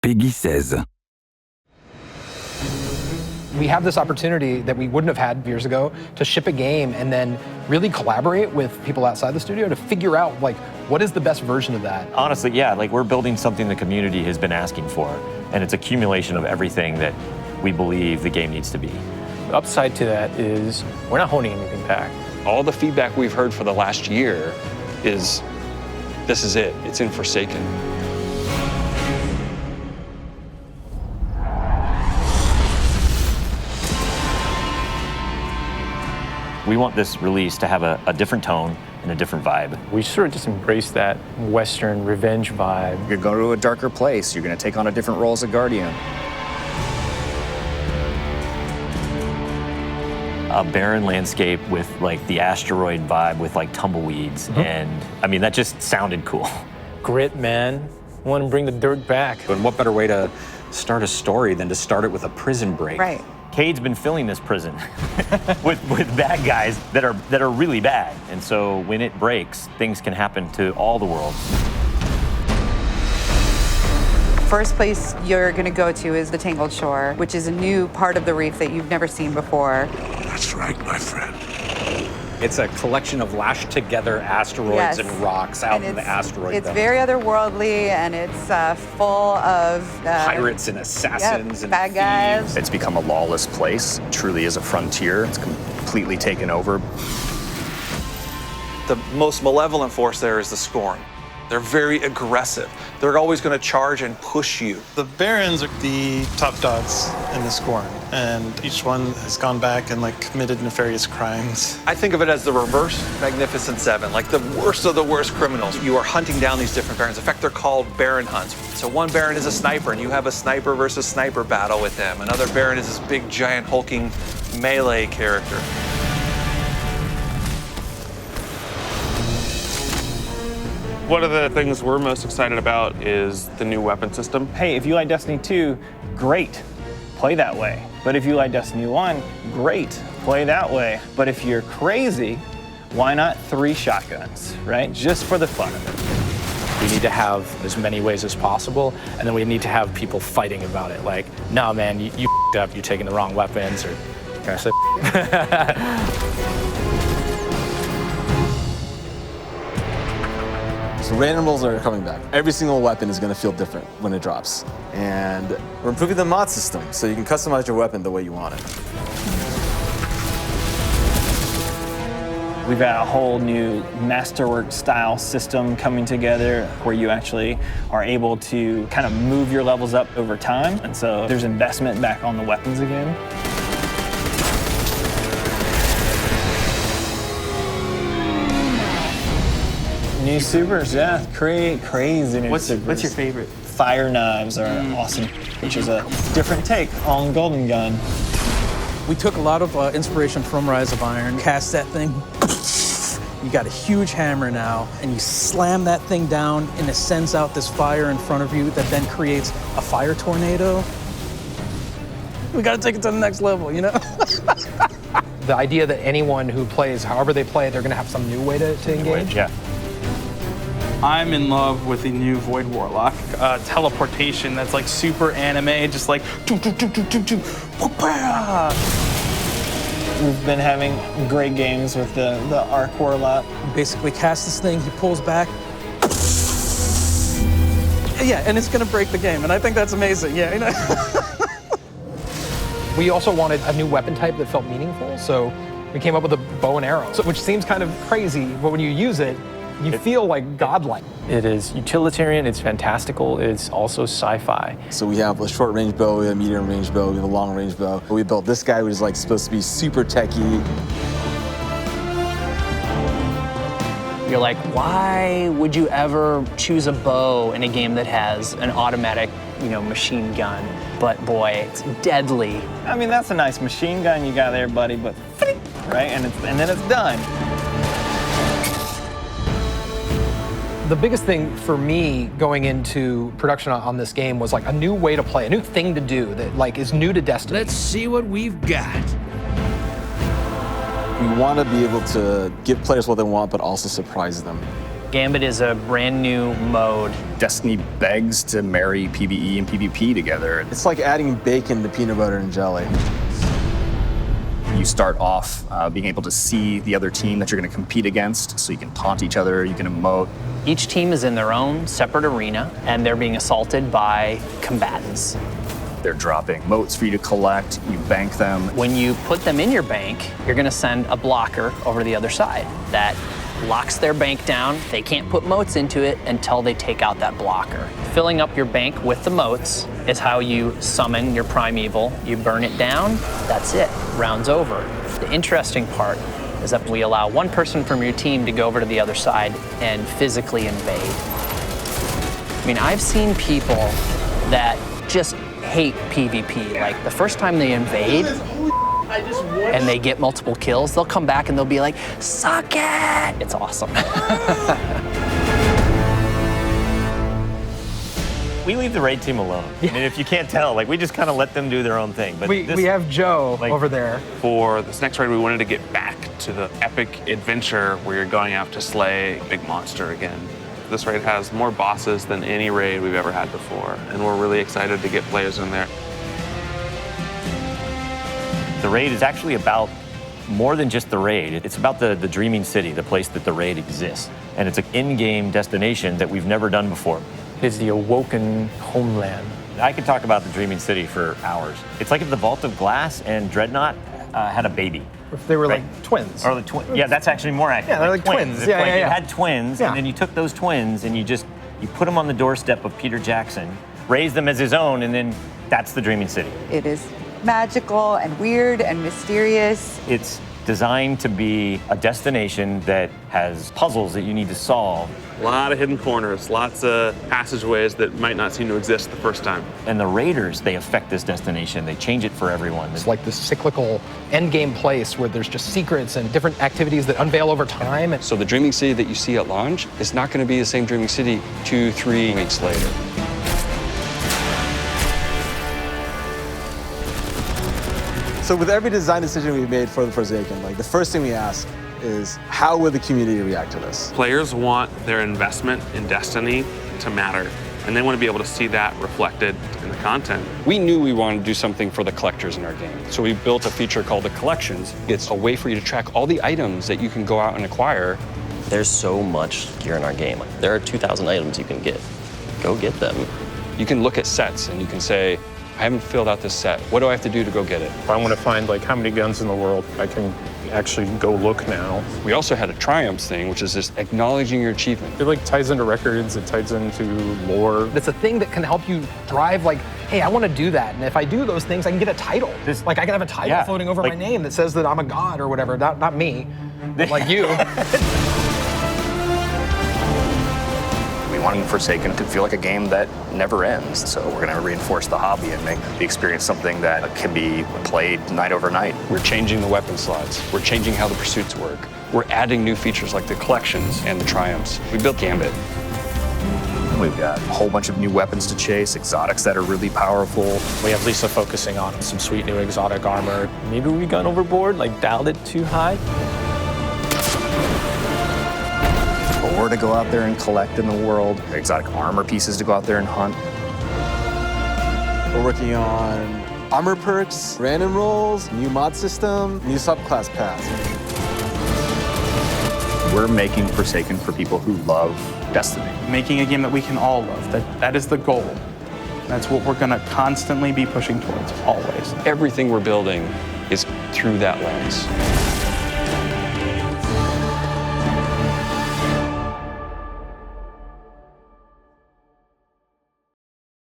Peggy 16. We have this opportunity that we wouldn't have had years ago to ship a game and then really collaborate with people outside the studio to figure out, like, what is the best version of that? Honestly, yeah, like we're building something the community has been asking for, and it's accumulation of everything that we believe the game needs to be. The upside to that is we're not holding anything back. All the feedback we've heard for the last year is, this is it, it's in Forsaken. We want this release to have a different tone and a different vibe. We sort of just embrace that Western revenge vibe. You're going to a darker place. You're going to take on a different role as a guardian. A barren landscape with like the asteroid vibe with like tumbleweeds. And I mean, that just sounded cool. Grit, man. We want to bring the dirt back. And what better way to start a story than to start it with a prison break? Right. Cayde's been filling this prison with bad guys that are really bad. And so when it breaks, things can happen to all the world. First place you're going to go to is the Tangled Shore, which is a new part of the reef that you've never seen before. That's right, my friend. It's a collection of lashed together asteroids and rocks out in the asteroid It's belt. very otherworldly, and it's full of pirates and assassins and bad guys. It's become a lawless place. It truly is a frontier. It's completely taken over. The most malevolent force there is the Scorn. They're very aggressive. They're always going to charge and push you. The Barons are the top dogs in the Scorn, and each one has gone back and committed nefarious crimes. I think of it as the reverse Magnificent Seven, like the worst of the worst criminals. You are hunting down these different Barons. In fact, they're called Baron hunts. So one Baron is a sniper, and you have a sniper versus sniper battle with him. Another Baron is this big, giant, hulking melee character. One of the things we're most excited about is the new weapon system. Hey, if you like Destiny 2, great, play that way. But if you like Destiny 1, great, play that way. But if you're crazy, why not 3 shotguns, right? Just for the fun of it. We need to have as many ways as possible, and then we need to have people fighting about it. Like, no, man, you f***ed up, you're taking the wrong weapons, or can I say So randomables are coming back. Every single weapon is going to feel different when it drops. And we're improving the mod system, so you can customize your weapon the way you want it. We've got a whole new masterwork style system coming together where you actually are able to kind of move your levels up over time. And so there's investment back on the weapons again. New supers, yeah, crazy new supers. What's your favorite? Fire knives are awesome, which is a different take on Golden Gun. We took a lot of inspiration from Rise of Iron, cast that thing. You got a huge hammer now, and you slam that thing down, and it sends out this fire in front of you that then creates a fire tornado. We gotta take it to the next level, you know? The idea that anyone who plays, however they play, they're gonna have some new way to engage. Yeah. I'm in love with the new Void Warlock. Teleportation that's like super anime, just like We've been having great games with the Arc Warlock. You basically cast this thing, he pulls back. Yeah, and it's gonna break the game, and I think that's amazing, yeah. You know? We also wanted a new weapon type that felt meaningful, so we came up with a bow and arrow, which seems kind of crazy, but when you use it, you feel like godlike. It is utilitarian, it's fantastical, it's also sci-fi. So we have a short range bow, we have a medium range bow, we have a long range bow. We built this guy, which is supposed to be super techie. You're like, why would you ever choose a bow in a game that has an automatic, machine gun? But boy, it's deadly. I mean, that's a nice machine gun you got there, buddy, but right, and then it's done. The biggest thing for me going into production on this game was a new way to play, a new thing to do that is new to Destiny. Let's see what we've got. We want to be able to give players what they want, but also surprise them. Gambit is a brand new mode. Destiny begs to marry PvE and PvP together. It's like adding bacon to peanut butter and jelly. You start off being able to see the other team that you're going to compete against, so you can taunt each other, you can emote. Each team is in their own separate arena, and they're being assaulted by combatants. They're dropping motes for you to collect, you bank them. When you put them in your bank, you're going to send a blocker over to the other side that locks their bank down. They can't put motes into it until they take out that blocker. Filling up your bank with the motes is how you summon your primeval. You burn it down, that's it, round's over. The interesting part is that we allow one person from your team to go over to the other side and physically invade. I mean, I've seen people that just hate PvP. Like, the first time they invade, and they get multiple kills, they'll come back and they'll be like, suck it! It's awesome. We leave the raid team alone. I mean, if you can't tell, like, we just kind of let them do their own thing. But we have Joe over there. For this next raid, we wanted to get back to the epic adventure where you're going out to slay a big monster again. This raid has more bosses than any raid we've ever had before, and we're really excited to get players in there. The raid is actually about more than just the raid. It's about the dreaming city, the place that the raid exists. And it's an in-game destination that we've never done before. It's the awoken homeland. I could talk about the dreaming city for hours. It's like if the Vault of Glass and Dreadnought had a baby. If they were like twins. Or yeah, that's actually more accurate. Yeah, they're like twins. It's Yeah, like yeah, you yeah. had twins, and then you took those twins and you put them on the doorstep of Peter Jackson, raised them as his own, and then that's the dreaming city. It is magical and weird and mysterious. It's designed to be a destination that has puzzles that you need to solve. A lot of hidden corners, lots of passageways that might not seem to exist the first time. And the raiders, they affect this destination. They change it for everyone. It's like this cyclical endgame place where there's just secrets and different activities that unveil over time. So the dreaming city that you see at launch is not going to be the same dreaming city 2-3 weeks later. So with every design decision we've made for the Forsaken, like the first thing we ask is, how will the community react to this? Players want their investment in Destiny to matter, and they want to be able to see that reflected in the content. We knew we wanted to do something for the collectors in our game, so we built a feature called the Collections. It's a way for you to track all the items that you can go out and acquire. There's so much gear in our game. There are 2,000 items you can get. Go get them. You can look at sets and you can say, I haven't filled out this set. What do I have to do to go get it? If I want to find like how many guns in the world, I can actually go look now. We also had a triumphs thing, which is just acknowledging your achievement. It like ties into records, it ties into lore. It's a thing that can help you drive like, hey, I want to do that. And if I do those things, I can get a title. Like I can have a title floating over my name that says that I'm a god or whatever. Not me, but like you. We wanted Forsaken to feel like a game that never ends. So we're going to reinforce the hobby and make the experience something that can be played night over night. We're changing the weapon slots. We're changing how the pursuits work. We're adding new features like the collections and the triumphs. We built Gambit. We've got a whole bunch of new weapons to chase, exotics that are really powerful. We have Lisa focusing on some sweet new exotic armor. Maybe we gone overboard, like dialed it too high. Or to go out there and collect in the world, exotic armor pieces to go out there and hunt. We're working on armor perks, random rolls, new mod system, new subclass paths. We're making Forsaken for people who love Destiny. Making a game that we can all love. That is the goal. That's what we're going to constantly be pushing towards, always. Everything we're building is through that lens.